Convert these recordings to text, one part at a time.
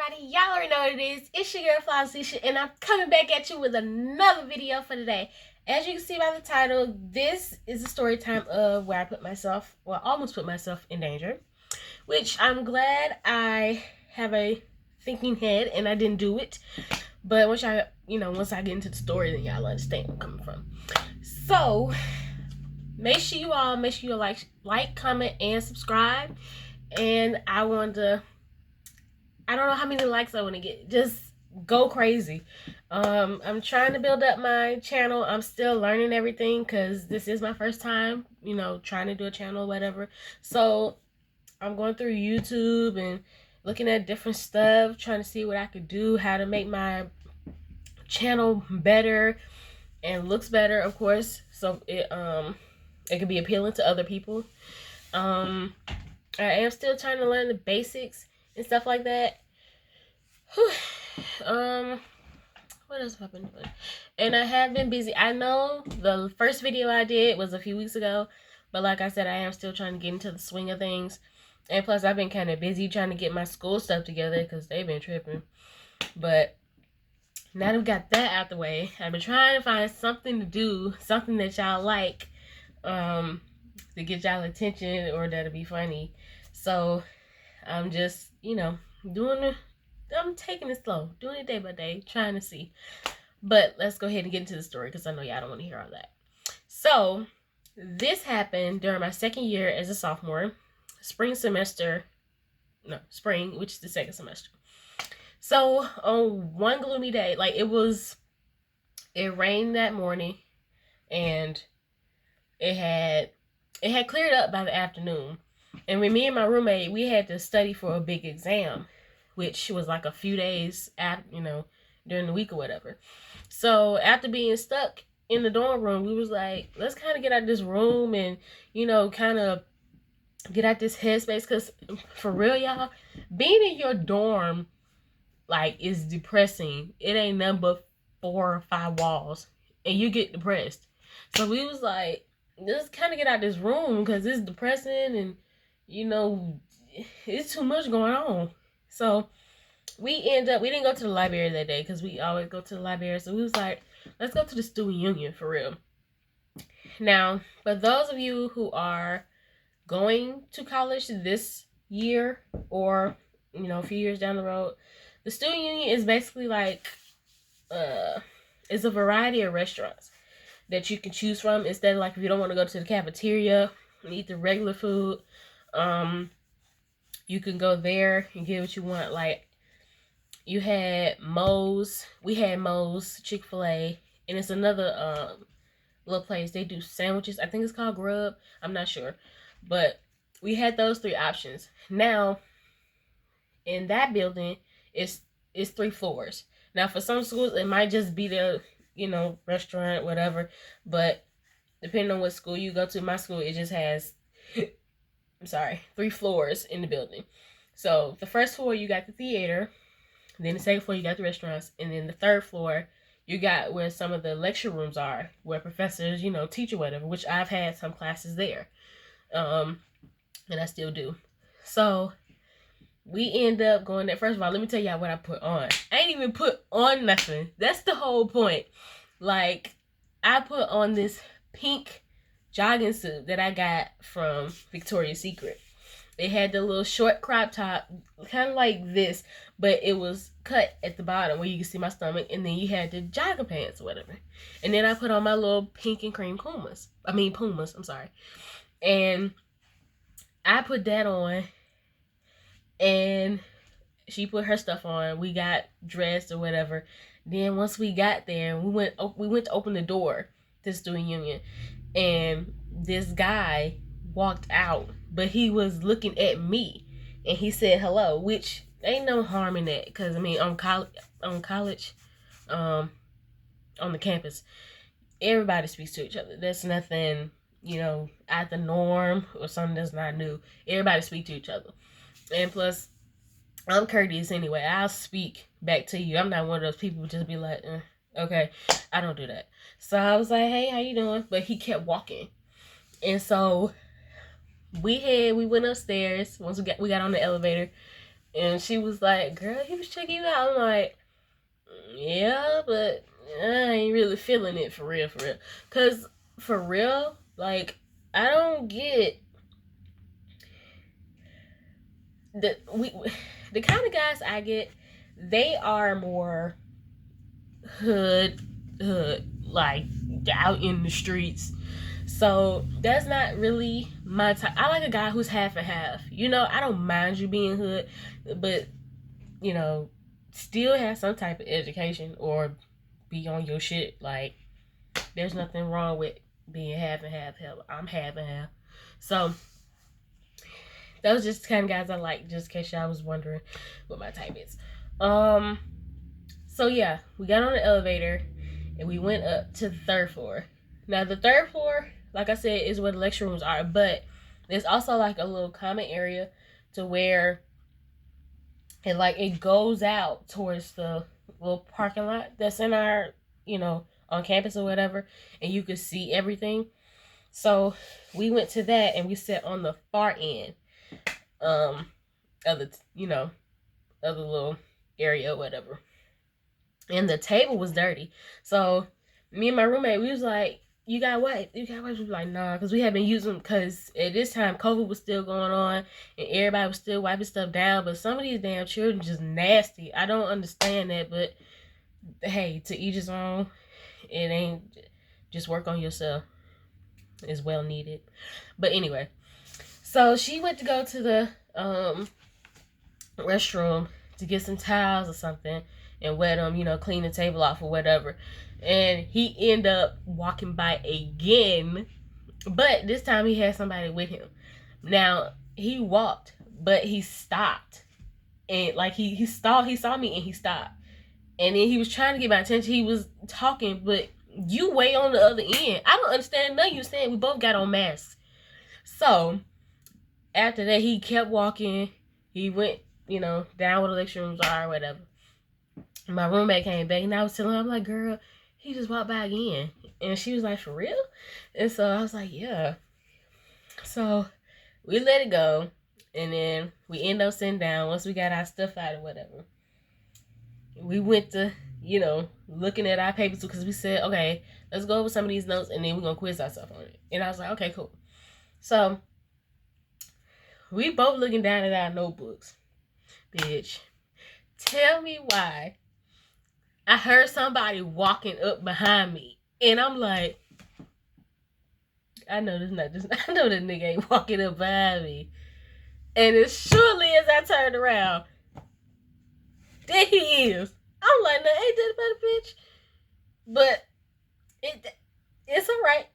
everybody, y'all already know what it is. It's your girl Flawless, and I'm coming back at you with another video for today. As you can see by the title, this is a story time of where I put myself, well, almost put myself in danger. Which I'm glad I have a thinking head and I didn't do it. But once I get into the story, then y'all understand where I'm coming from. So make sure you like, comment, and subscribe. And I don't know how many likes I want to get. Just go crazy. I'm trying to build up my channel. I'm still learning everything because this is my first time, trying to do a channel or whatever. So I'm going through YouTube and looking at different stuff, trying to see what I could do, how to make my channel better and looks better, of course, so it can be appealing to other people. I am still trying to learn the basics and stuff like that. What else have I been doing? And I have been busy. I know the first video I did was a few weeks ago, but like I said, I am still trying to get into the swing of things. And plus, I've been kind of busy trying to get my school stuff together because they've been tripping. But now that we got that out the way, I've been trying to find something to do, something that y'all like, to get y'all attention or that'll be funny. So I'm just, I'm taking it slow, doing it day by day, trying to see. But let's go ahead and get into the story because I know y'all don't want to hear all that. So this happened during my second year as a sophomore, spring, which is the second semester. So on one gloomy day, it rained that morning, and it had cleared up by the afternoon. And when me and my roommate, we had to study for a big exam, which was like a few days after, during the week or whatever. So after being stuck in the dorm room, we was like, let's kind of get out of this room and, kind of get out this headspace. Because for real, y'all, being in your dorm, is depressing. It ain't nothing but 4 or 5 walls, and you get depressed. So we was like, let's kind of get out this room because it's depressing and, it's too much going on. So we didn't go to the library that day because we always go to the library. So we was like, let's go to the student union for real. Now, for those of you who are going to college this year or, a few years down the road, the student union is basically it's a variety of restaurants that you can choose from. Instead of if you don't want to go to the cafeteria and eat the regular food, you can go there and get what you want. You had Moe's, we had Moe's, Chick-fil-A, and it's another little place. They do sandwiches. I think it's called Grub. I'm not sure. But we had those 3 options. Now, in that building, it's 3 floors. Now, for some schools, it might just be the, restaurant, whatever. But depending on what school you go to, my school, it just has, 3 floors in the building. So, the first floor, you got the theater. Then the second floor, you got the restaurants. And then the third floor, you got where some of the lecture rooms are, where professors, teach or whatever, which I've had some classes there. And I still do. So we end up going there. First of all, let me tell y'all what I put on. I ain't even put on nothing. That's the whole point. I put on this pink jogging suit that I got from Victoria's Secret. It had the little short crop top, kind of like this, but it was cut at the bottom where you can see my stomach, and then you had the jogger pants or whatever. And then I put on my little pink and cream Pumas. And I put that on, and she put her stuff on. We got dressed or whatever. Then once we got there, we went to open the door to the student union, and this guy walked out, but he was looking at me, and he said hello, which ain't no harm in that, because on college, on the campus, everybody speaks to each other. There's nothing, out the norm or something that's not new. Everybody speaks to each other, and plus, I'm courteous anyway. I'll speak back to you. I'm not one of those people who just be like, okay. I don't do that. So I was like, hey, how you doing? But he kept walking, and so we went upstairs. Once we got on the elevator, And she was like, girl, he was checking you out. I'm like, yeah, but I ain't really feeling it for real, for real. Cause for real, like, I don't get the kind of guys I get. They are more hood, like out in the streets. So that's not really my type. I like a guy who's half and half. You know, I don't mind you being hood, but you know, still have some type of education or be on your shit. Like, there's nothing wrong with being half and half. Hell, I'm half and half. So those just the kind of guys I like. Just in case y'all was wondering what my type is. So yeah, we got on the elevator and we went up to the third floor. Now the third floor, like I said, is where the lecture rooms are, but there's also like a little common area to where it goes out towards the little parking lot that's in our, on campus or whatever, and you could see everything. So we went to that and we sat on the far end of the of the little area or whatever. And the table was dirty. So me and my roommate, we was like, you got wipes? You got wipes? We was like, nah, because we had been using them, because at this time COVID was still going on and everybody was still wiping stuff down. But some of these damn children just nasty. I don't understand that, but hey, to each his own. It ain't, just work on yourself. It's well needed. But anyway, so she went to go to the restroom to get some towels or something and wet them, clean the table off or whatever. And he ended up walking by again, but this time he had somebody with him. Now, he walked, but he stopped. And like he saw me and he stopped. And then he was trying to get my attention. He was talking, but you way on the other end. I don't understand nothing you're saying. We both got on masks. So after that, he kept walking. He went, down where the lecture rooms are or whatever. My roommate came back and I was telling her, I'm like, girl, he just walked by again. And she was like, for real? And so I was like, yeah. So we let it go. And then we end up sitting down once we got our stuff out or whatever. We went to, looking at our papers because we said, okay, let's go over some of these notes and then we're going to quiz ourselves on it. And I was like, okay, cool. So we both looking down at our notebooks. Bitch, tell me why I heard somebody walking up behind me. And I'm like, I know this not just, I know that nigga ain't walking up behind me. And as surely as I turned around, there he is. I'm like, no, ain't that about a bitch? But it's all right.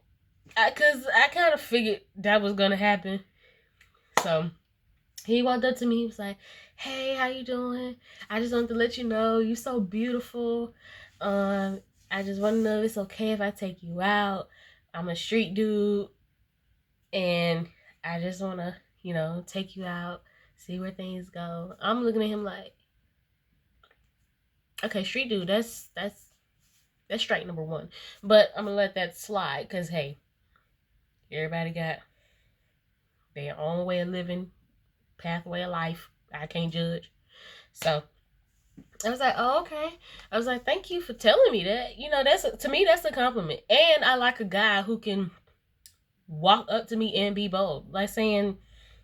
Because I kind of figured that was going to happen. So he walked up to me. He was like, hey, how you doing? I just wanted to let you know you're so beautiful. I just want to know if it's okay if I take you out. I'm a street dude. And I just want to, take you out, see where things go. I'm looking at him like, okay, street dude, that's strike number one. But I'm going to let that slide because, hey, everybody got their own way of living, pathway of life. I can't judge. So I was like, oh, okay. I was like, thank you for telling me that. To me, that's a compliment. And I like a guy who can walk up to me and be bold. Like saying,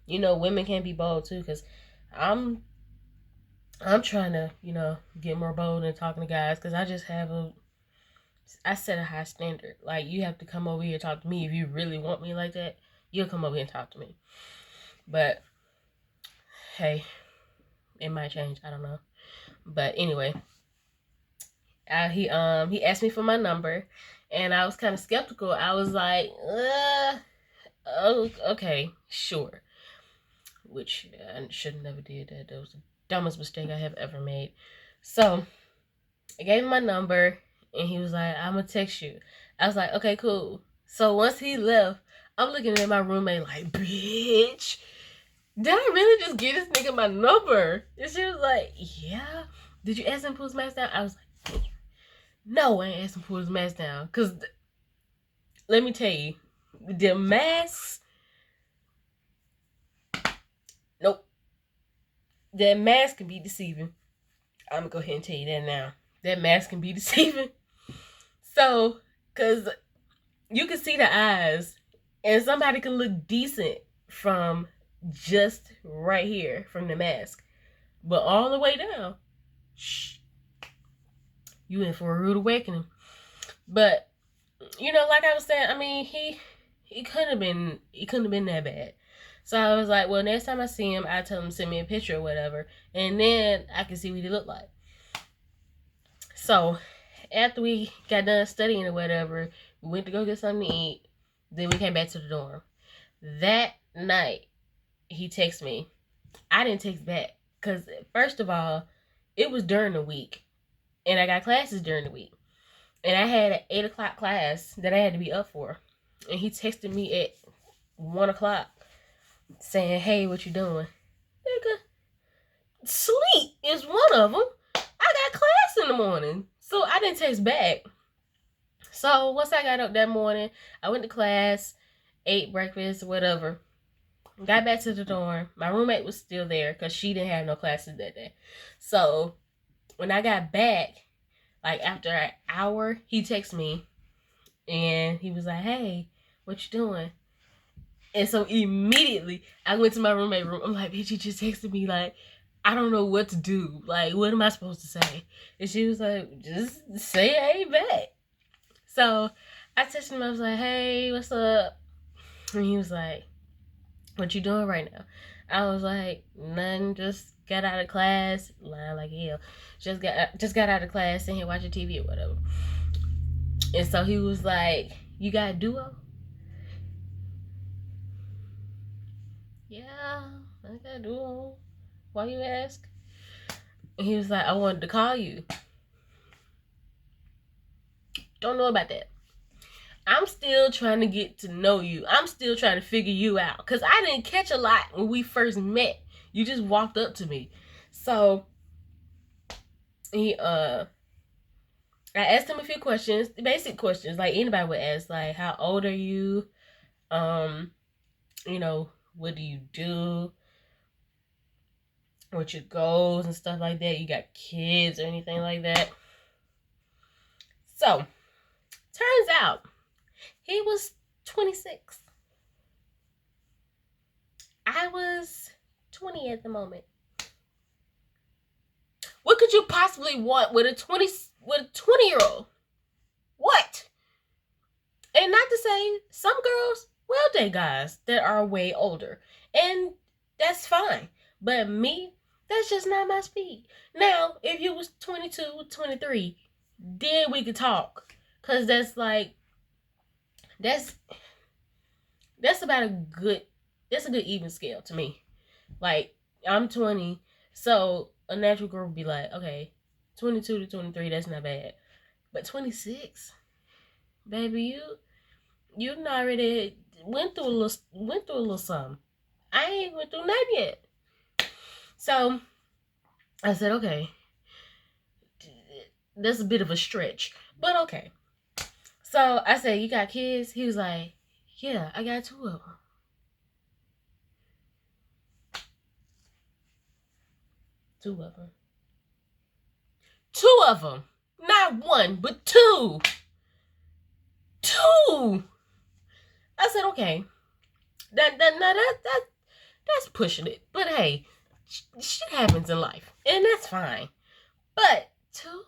women can be bold too. Because I'm trying to, get more bold and talking to guys. Because I set a high standard. Like, you have to come over here and talk to me. If you really want me like that, you'll come over here and talk to me. But hey, it might change. I don't know. But anyway, he asked me for my number, and I was kind of skeptical. I was like, oh, okay, sure. Which I should never did that. That was the dumbest mistake I have ever made. So I gave him my number, and he was like, I'm gonna text you. I was like, okay, cool. So once he left, I'm looking at my roommate like, bitch, did I really just give this nigga my number? And she was like, yeah. Did you ask him to pull his mask down? I was like, no, I ain't asked him to pull his mask down. Because, let me tell you, the masks, nope. that mask can be deceiving. I'm gonna go ahead and tell you that now. That mask can be deceiving. So, cause you can see the eyes, and somebody can look decent from just right here from the mask, but all the way down, shh, you in for a rude awakening. But like I was saying, I mean, he couldn't have been that bad. So I was like, well, next time I see him, I tell him to send me a picture or whatever, and then I can see what he looked like. So after we got done studying or whatever, we went to go get something to eat. Then we came back to the dorm. That night, he texted me. I didn't text back because first of all, it was during the week, and I got classes during the week, and I had an 8 o'clock class that I had to be up for, and he texted me at 1 o'clock saying, "Hey, what you doing?" Nigga, sleep is one of them. I got class in the morning, so I didn't text back. So once I got up that morning, I went to class, ate breakfast, whatever. Got back to the dorm. My roommate was still there because she didn't have no classes that day. So when I got back, like after an hour, he texted me and he was like, "Hey, what you doing?" And so immediately I went to my roommate room. I'm like, "Bitch, you just texted me. Like, I don't know what to do. Like, what am I supposed to say?" And she was like, "Just say I ain't back." So I texted him. I was like, "Hey, what's up?" And he was like, "What you doing right now?" I was like, "Nothing. Just got out of class." Lying like hell. Just got out of class, sitting here watching TV or whatever. And so he was like, "You got a duo?" "Yeah, I got a duo. Why you ask?" And he was like, "I wanted to call you." Don't know about that. I'm still trying to get to know you. I'm still trying to figure you out. Because I didn't catch a lot when we first met. You just walked up to me. So, I asked him a few questions, basic questions, like anybody would ask, like, how old are you? What do you do? What your goals and stuff like that? You got kids or anything like that? So, turns out, he was 26. I was 20 at the moment. What could you possibly want with a 20-year-old? What? And not to say some girls will date guys that are way older, and that's fine. But me, that's just not my speed. Now, if you was 22, 23, then we could talk, cause that's about a good even scale to me. Like, I'm 20, so a natural girl would be like, okay, 22 to 23, that's not bad. But 26, baby, you already went through a little something. I ain't went through nothing yet. So I said, okay, that's a bit of a stretch, but okay. So I said, "You got kids?" He was like, "Yeah, I got 2 of them." 2 of them. 2 of them. Not 1, but 2. 2. I said, okay. That's pushing it. But hey, shit happens in life, and that's fine. But 2,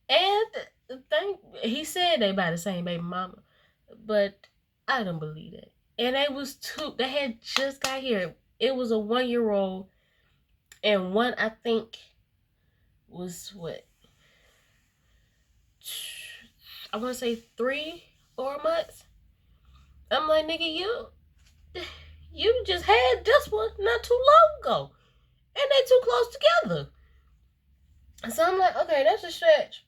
and the thing, he said they by the same baby mama, but I don't believe it. And they was 2. They had just got here. It was a 1-year-old, and one I think was what, I want to say 3 or 4 months. I'm like, nigga, you just had this one not too long ago, and they too close together. So I'm like, okay, that's a stretch.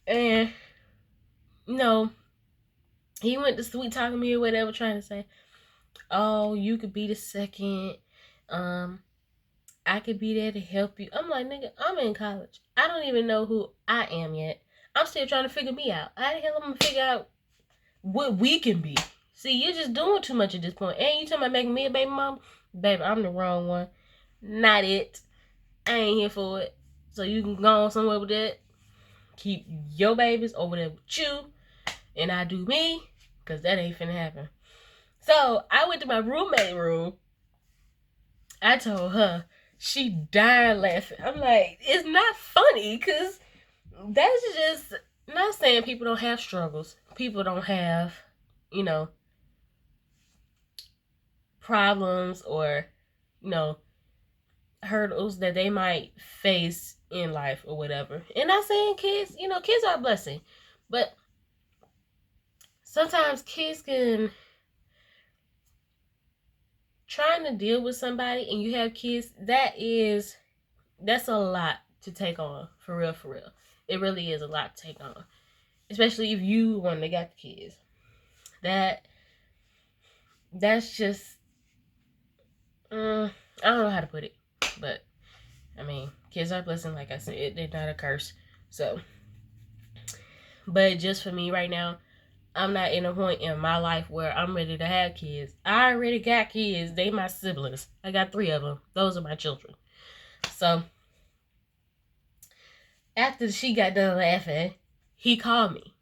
And he went to sweet talking me or whatever, trying to say, "Oh, you could be the second. I could be there to help you." I'm like, nigga, I'm in college. I don't even know who I am yet. I'm still trying to figure me out. How the hell am I gonna figure out what we can be? See, you're just doing too much at this point. And you talking about making me a baby mom? Baby, I'm the wrong one. Not it. I ain't here for it. So you can go on somewhere with that. Keep your babies over there with you. And I do me. Because that ain't finna happen. So I went to my roommate room. I told her. She died laughing. I'm like, it's not funny. Because that's just not saying people don't have struggles. People don't have, you know, problems or, you know, hurdles that they might face in life or whatever. And not saying kids, you know, kids are a blessing. But sometimes kids can trying to deal with somebody and you have kids, that's a lot to take on. For real, for real. It really is a lot to take on. Especially if you one that got the kids. That's just I don't know how to put it. But I mean, kids are a blessing, like I said, they're not a curse. So but just for me right now, I'm not in a point in my life where I'm ready to have kids. I already got kids. They my siblings. I got 3 of them. Those are my children. So after she got done laughing, he called me.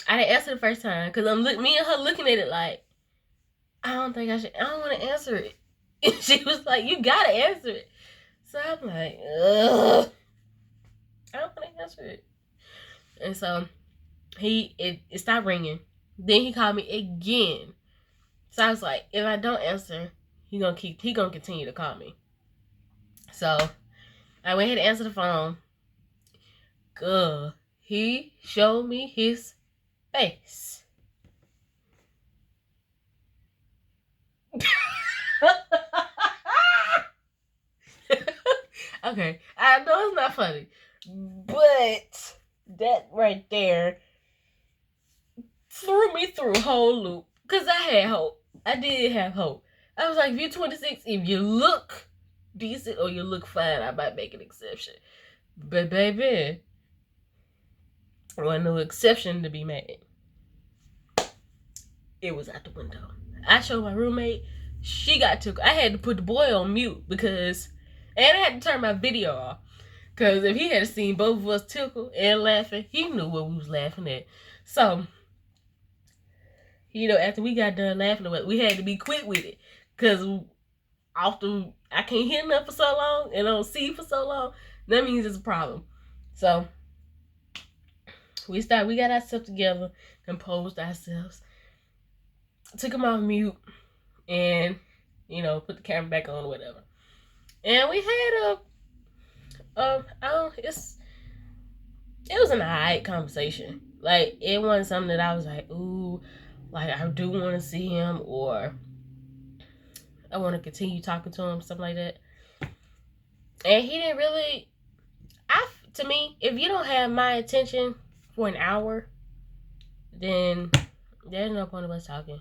I didn't answer the first time because me and her looking at it like, I don't want to answer it. And she was like, you gotta answer it. So I'm like, ugh, I don't want to answer it. And so it stopped ringing. Then he called me again. So I was like, if I don't answer, he gonna continue to call me. So I went ahead and answered the phone. Good. He showed me his face. Okay, I know it's not funny, but that right there threw me through a whole loop because I had hope. I did have hope. I was like, if you're 26, if you look decent or you look fine, I might make an exception. But baby, there wasn't no exception to be made. It was out the window. I showed my roommate. She got took. I had to put the boy on mute because, and I had to turn my video off because if he had seen both of us tickle and laughing, he knew what we was laughing at. So, you know, after we got done laughing, we had to be quick with it because often I can't hear nothing for so long and I don't see for so long. That means it's a problem. So we got ourselves together, composed ourselves, took him off mute, and you know, put the camera back on or whatever. And we had it was an alright conversation. Like, it wasn't something that I was like, ooh, like I do want to see him or I want to continue talking to him, something like that. And he didn't really, to me, if you don't have my attention for an hour, then there's no point of us talking.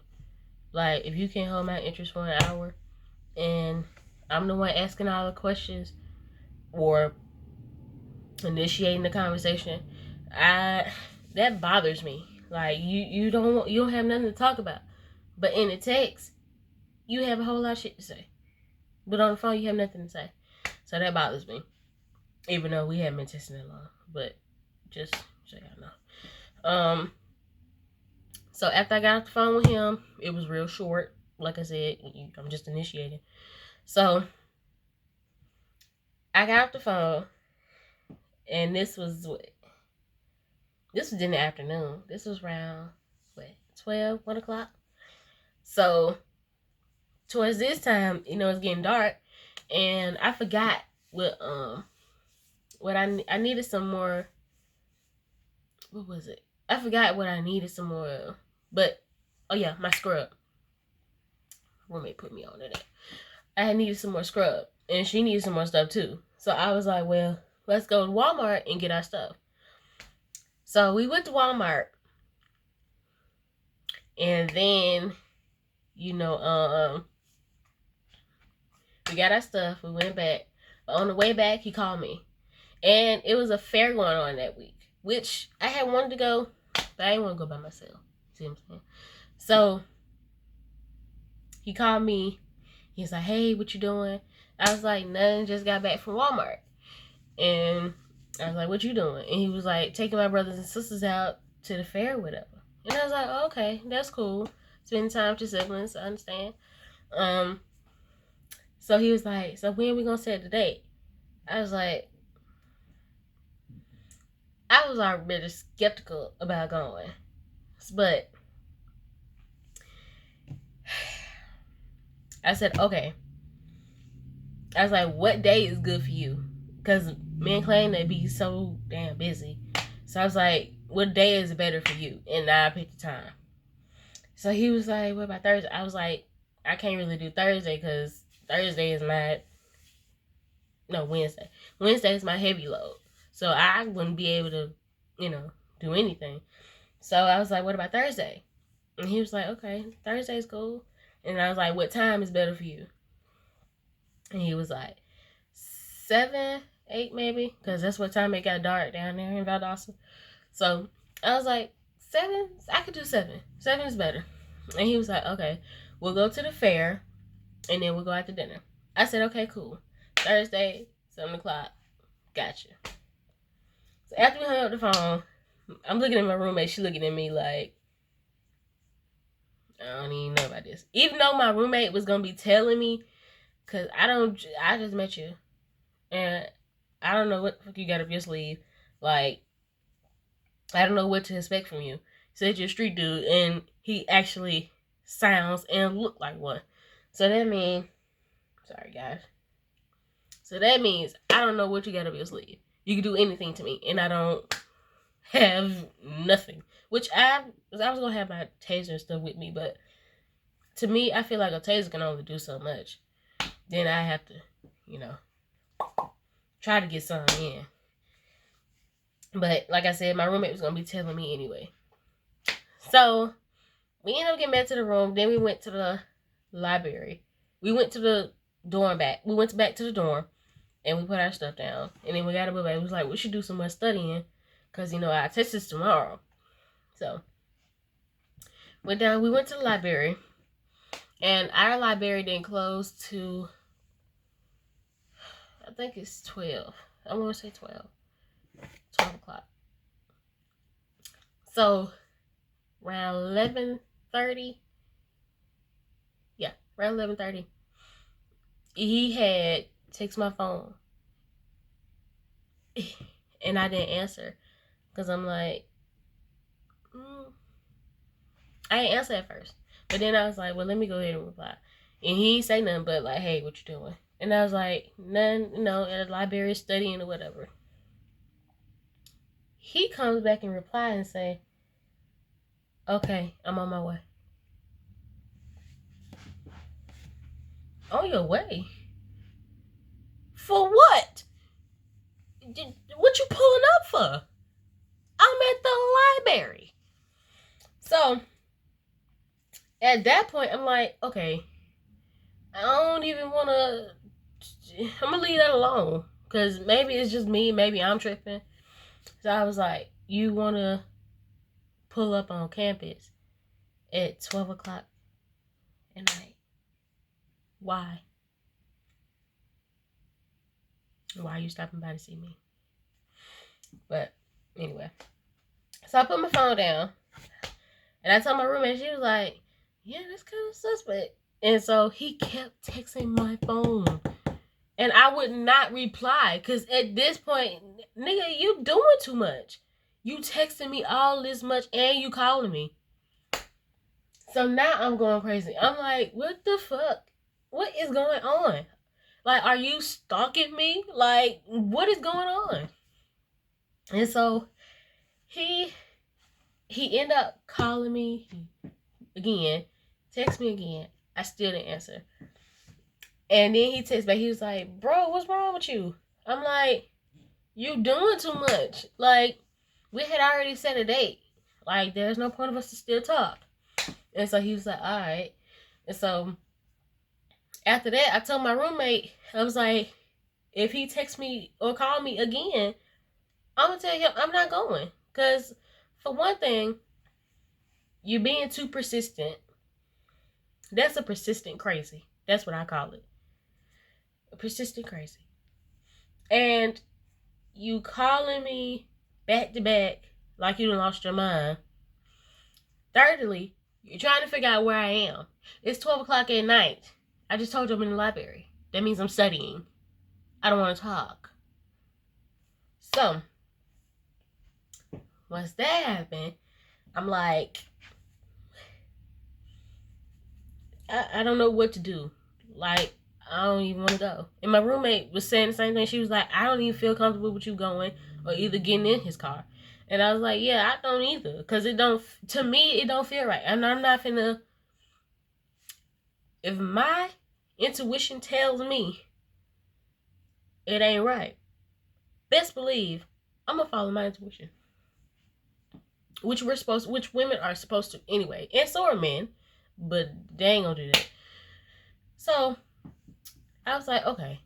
Like, if you can't hold my interest for an hour and I'm the one asking all the questions or initiating the conversation, that bothers me. Like, you don't have nothing to talk about. But in the text, you have a whole lot of shit to say. But on the phone, you have nothing to say. So that bothers me. Even though we haven't been texting that long. But just so y'all know. So after I got off the phone with him, it was real short. Like I said, I'm just initiating. So I got off the phone, and this was in the afternoon. This was around 12, 1 o'clock. So towards this time, you know, it's getting dark, and I forgot what I needed some more. What was it? I forgot what I needed some more. But oh yeah, my scrub. Roommate put me on it. I needed some more scrub, and she needed some more stuff too. So I was like, well, let's go to Walmart and get our stuff. So we went to Walmart, and then, you know, we got our stuff. We went back. But on the way back, he called me, and it was a fair going on that week, which I had wanted to go, but I didn't want to go by myself. See what I'm saying? So he called me. He's like, hey, what you doing? I was like, nothing, just got back from Walmart. And I was like, what you doing? And he was like, taking my brothers and sisters out to the fair or whatever. And I was like, oh, okay, that's cool. Spending time with your siblings, I understand. So he was like, so when we gonna set the date? I was already skeptical about going. But I said, okay. I was like, what day is good for you? Because me and Clay, they be so damn busy. So I was like, what day is better for you? And I picked the time. So he was like, what about Thursday? I was like, I can't really do Thursday because Thursday is Wednesday. Wednesday is my heavy load. So I wouldn't be able to, do anything. So I was like, what about Thursday? And he was like, okay, Thursday's cool. And I was like, what time is better for you? And he was like, 7, 8 maybe, because that's what time it got dark down there in Valdosta. So I was like, 7? I could do 7. 7 is better. And he was like, okay, we'll go to the fair, and then we'll go out to dinner. I said, okay, cool. Thursday, 7 o'clock. Gotcha. So after we hung up the phone, I'm looking at my roommate. She looking at me like, I don't even know about this. Even though my roommate was going to be telling me, because I just met you. And I don't know what the fuck you got up your sleeve. Like, I don't know what to expect from you. Said you're a street dude, and he actually sounds and look like one. So that means, sorry guys. So that means I don't know what you got up your sleeve. You can do anything to me, and I don't have nothing. Which I was gonna have my taser and stuff with me, but to me, I feel like a taser can only do so much. Then I have to, try to get some in. But like I said, my roommate was gonna be telling me anyway. So we ended up getting back to the room. Then we went to the library. We went to the dorm back. We went back to the dorm, and we put our stuff down. And then we got a book back. It was like, we should do some more studying, because our test is tomorrow. So we went to the library, and our library didn't close to, I think it's 12. I want to say 12 o'clock. So around 11:30, around 11:30, he had text my phone, and I didn't answer, because I'm like, I didn't answer at first, but then I was like, well, let me go ahead and reply. And he didn't say nothing but like, hey, what you doing? And I was like, nothing, at the library studying or whatever. He comes back and reply and say, okay, I'm on my way. On your way? For what? What you pulling up for? I'm at the library. So at that point, I'm like, okay, I don't even want to, I'm going to leave that alone. Because maybe it's just me, maybe I'm tripping. So I was like, you want to pull up on campus at 12 o'clock at night? Why? Why are you stopping by to see me? But anyway. So I put my phone down. And I told my roommate, she was like, yeah, that's kind of suspect. And so he kept texting my phone. And I would not reply. Because at this point, nigga, you doing too much. You texting me all this much and you calling me. So now I'm going crazy. I'm like, what the fuck? What is going on? Like, are you stalking me? Like, what is going on? And so he ended up calling me again, text me again. I still didn't answer. And then he texts back. He was like, bro, what's wrong with you? I'm like, you doing too much. Like, we had already set a date. Like, there's no point of us to still talk. And so he was like, all right. And so after that, I told my roommate, I was like, if he texts me or call me again, I'm going to tell him I'm not going. Because for one thing, you're being too persistent. That's a persistent crazy. That's what I call it. Persistent crazy. And you calling me back to back like you done lost your mind. Thirdly, you're trying to figure out where I am. It's 12 o'clock at night. I just told you I'm in the library. That means I'm studying. I don't want to talk. So, once that happened, I'm like, I don't know what to do. Like, I don't even want to go. And my roommate was saying the same thing. She was like, I don't even feel comfortable with you going or either getting in his car. And I was like, yeah, I don't either. Because to me, it don't feel right. And I'm not finna, if my intuition tells me it ain't right, best believe I'm going to follow my intuition. Which women are supposed to anyway. And so are men. But they ain't gonna do that. So, I was like, okay,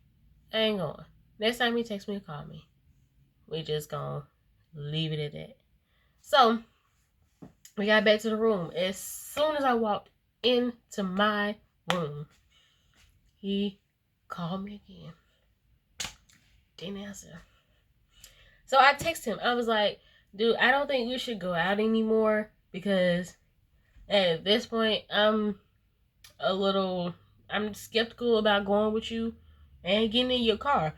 I ain't going. Next time he texts me or call me, we just gonna leave it at that. So, we got back to the room. As soon as I walked into my room, he called me again. Didn't answer. So I texted him. I was like, dude, I don't think we should go out anymore because at this point, I'm skeptical about going with you and getting in your car.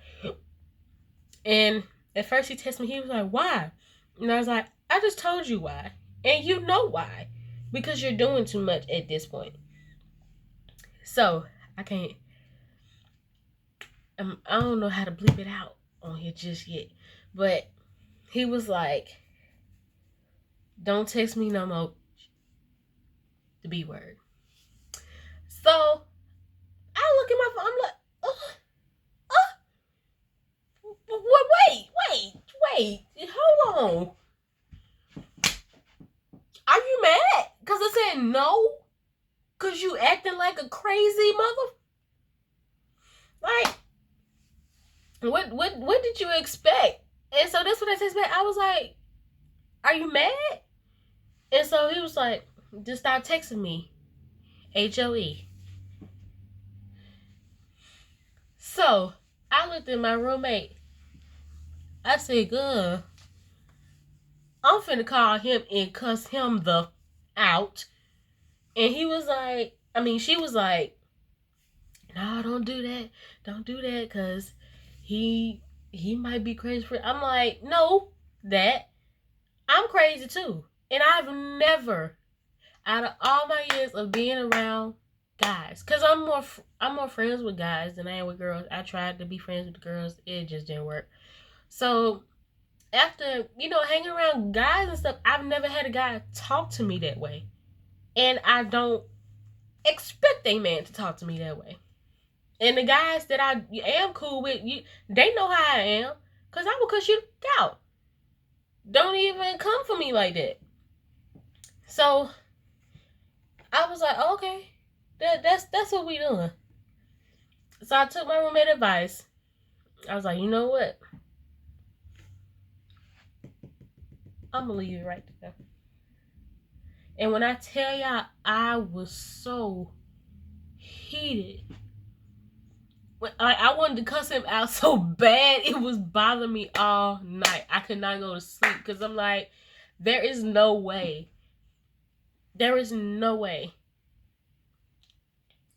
And at first he texted me, he was like, why? And I was like, I just told you why. And you know why. Because you're doing too much at this point. So, I can't, I don't know how to bleep it out on here just yet. But he was like, don't text me no more. The B word. So, I look at my phone, I'm like, wait, hold on. Are you mad? Because I said no? Because you acting like a crazy mother? Like, what did you expect? And so that's what I said back. I was like, are you mad? And so he was like, just stop texting me. HOE. So, I looked at my roommate. I said, good. I'm finna call him and cuss him the out. And he was like, she was like, no, don't do that. Don't do that because he might be crazy for. I'm like, no, that I'm crazy too. And I've never, out of all my years of being around guys, because I'm more friends with guys than I am with girls. I tried to be friends with the girls. It just didn't work. So after, hanging around guys and stuff, I've never had a guy talk to me that way. And I don't expect a man to talk to me that way. And the guys that I am cool with, they know how I am. Because I will cuss you out. Don't even come for me like that. So, I was like, okay. That's what we doing. So, I took my roommate advice. I was like, you know what? I'm going to leave it right there. And when I tell y'all, I was so heated. I wanted to cuss him out so bad, it was bothering me all night. I could not go to sleep because I'm like, there is no way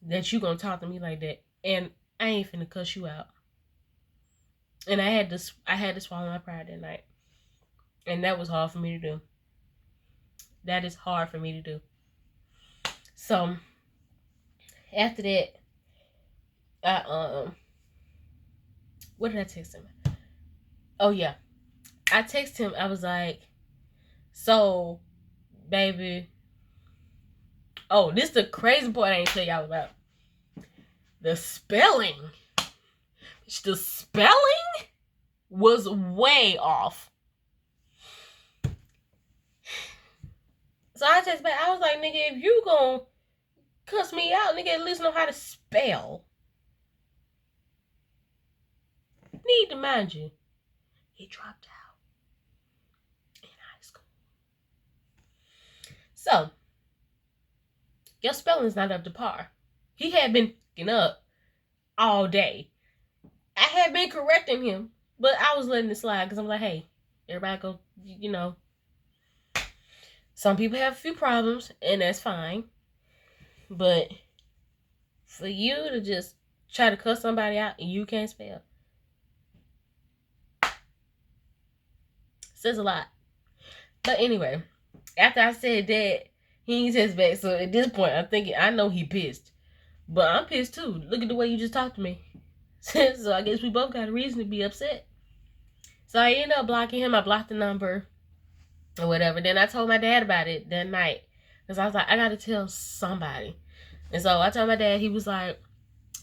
that you gonna talk to me like that, and I ain't finna cuss you out. And I had to swallow my pride that night, and that was hard for me to do. That is hard for me to do. So after that, what did I text him? Oh yeah, I texted him. I was like, so, baby. Oh, this is the crazy part I ain't tell y'all about. The spelling. The spelling was way off. So I texted back. I was like, nigga, if you gonna cuss me out, nigga, at least know how to spell. Need to mind you, he dropped out in high school. So, your spelling is not up to par. He had been acting up all day. I had been correcting him, but I was letting it slide because I'm like, hey, everybody go, some people have a few problems, and that's fine. But for you to just try to cuss somebody out and you can't spell says a lot. But anyway, after I said that, he ain't text back. So at this point, I'm thinking, I know he pissed. But I'm pissed too. Look at the way you just talked to me. So I guess we both got a reason to be upset. So I ended up blocking him. I blocked the number or whatever. Then I told my dad about it that night. Because I was like, I got to tell somebody. And so I told my dad. He was like,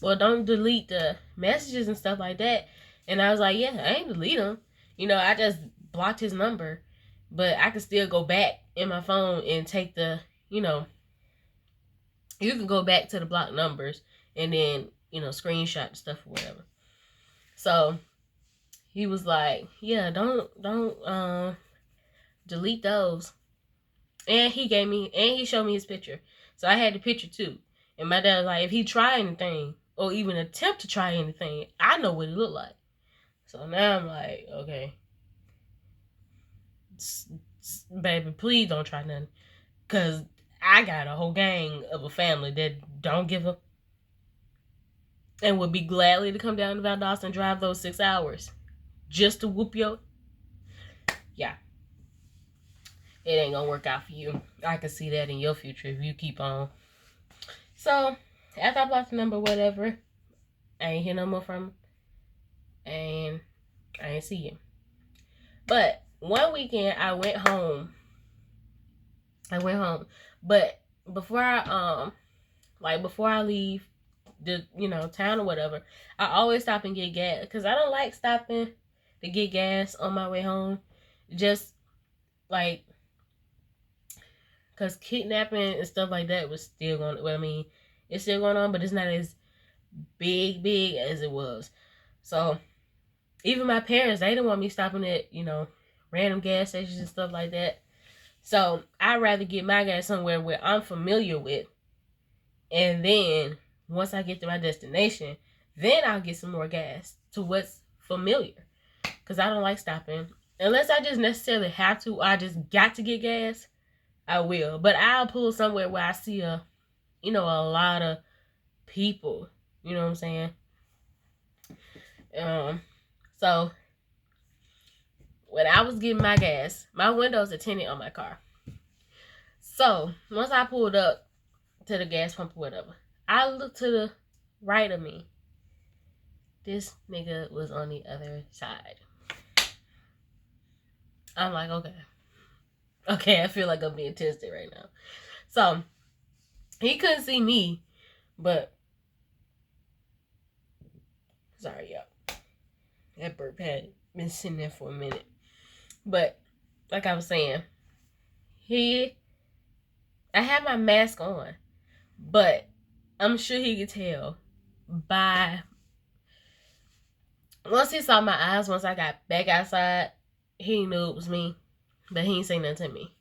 well, don't delete the messages and stuff like that. And I was like, yeah, I ain't delete them. I just blocked his number. But I can still go back in my phone and take the, you can go back to the blocked numbers and then, screenshot the stuff or whatever. So he was like, yeah, don't delete those. And he showed me his picture. So I had the picture too. And my dad was like, if he try anything or even attempt to try anything, I know what he looked like. So now I'm like, okay, baby, please don't try nothing. Because I got a whole gang of a family that don't give up and would be gladly to come down to Valdosta and drive those 6 hours just to whoop your... Yeah. It ain't gonna work out for you. I can see that in your future if you keep on. So, after I blocked the number, whatever, I ain't hear no more from him. And I ain't see him. But one weekend, I went home. But before I leave the town or whatever, I always stop and get gas because I don't like stopping to get gas on my way home. Just like because kidnapping and stuff like that was still going. Well, I mean, it's still going on, but it's not as big as it was. So even my parents, they didn't want me stopping at random gas stations and stuff like that. So I'd rather get my gas somewhere where I'm familiar with, and then once I get to my destination, then I'll get some more gas to what's familiar. Because I don't like stopping. Unless I just necessarily have to, or I just got to get gas, I will. But I'll pull somewhere where I see a lot of people. You know what I'm saying? So when I was getting my gas, my windows are tinted on my car. So once I pulled up to the gas pump or whatever, I looked to the right of me. This nigga was on the other side. I'm like, okay, I feel like I'm being tested right now. So he couldn't see me, but sorry, y'all. That burp had been sitting there for a minute. But like I was saying, I had my mask on, but I'm sure he could tell by once he saw my eyes, once I got back outside, he knew it was me, but he ain't say nothing to me.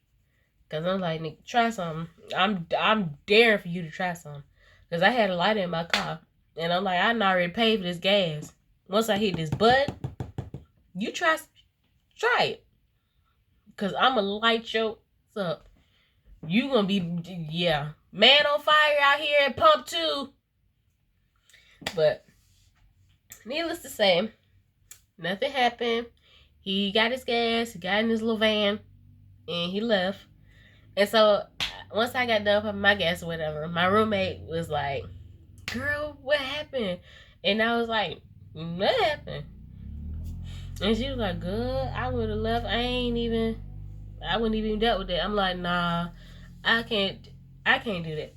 Cause I'm like, nigga, try something. I'm daring for you to try something. Cause I had a lighter in my car, and I'm like, I done already paid for this gas. Once I hit this button, you try it. Cause I'ma light your up. You gonna be man on fire out here at pump 2. But needless to say, nothing happened. He got his gas, he got in his little van, and he left. And so once I got done pumping my gas or whatever, my roommate was like, girl, what happened? And I was like, what happened? And she was like, good, I would have left. I wouldn't even dealt with that. I'm like, nah, I can't do that.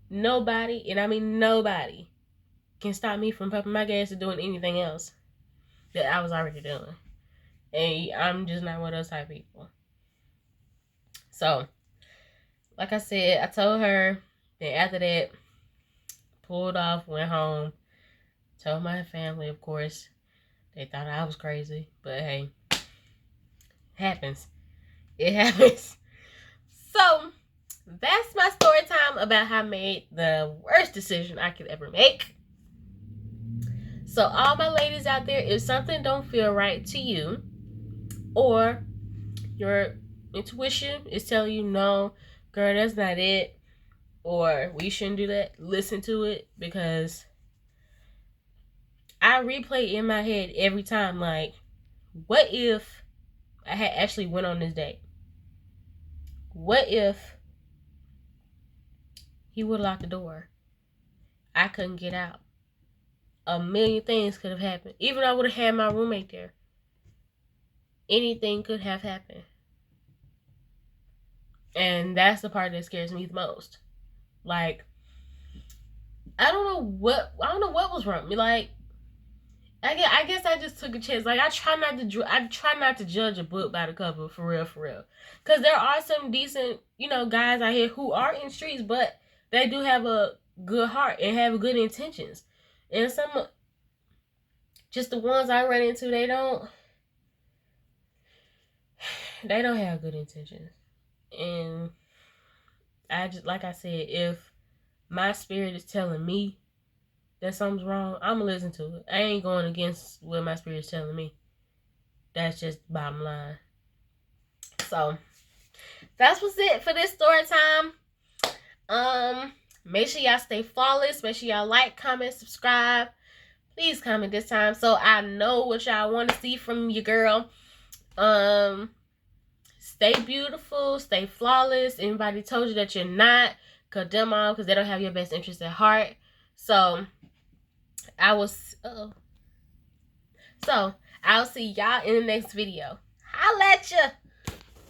Nobody, and I mean nobody, can stop me from pumping my gas or doing anything else that I was already doing. And I'm just not one of those type of people. So, like I said, I told her. Then after that, pulled off, went home. Told my family, of course. They thought I was crazy. But hey, happens. It happens. So, that's my story time about how I made the worst decision I could ever make. So all my ladies out there, if something don't feel right to you, or your intuition is telling you, no, girl, that's not it, or we shouldn't do that, listen to it, because I replay in my head every time, like, what if I had actually went on this date? What if he would have locked the door? I couldn't get out. A million things could have happened. Even I would have had my roommate there. Anything could have happened. And that's the part that scares me the most. Like, I don't know what was wrong. Like, I guess I just took a chance. Like, I try not to judge a book by the cover, for real. Because there are some decent, guys out here who are in streets, but they do have a good heart and have good intentions. And some, just the ones I run into, they don't have good intentions. And I just, like I said, if my spirit is telling me that something's wrong, I'm gonna listen to it. I ain't going against what my spirit's telling me. That's just bottom line. So that's what's it for this story time. Make sure y'all stay flawless. Make sure y'all like, comment, subscribe. Please comment this time so I know what y'all want to see from your girl. Stay beautiful, stay flawless. Anybody told you that you're not, cut them off because they don't have your best interest at heart. So I'll see y'all in the next video. Holla at ya!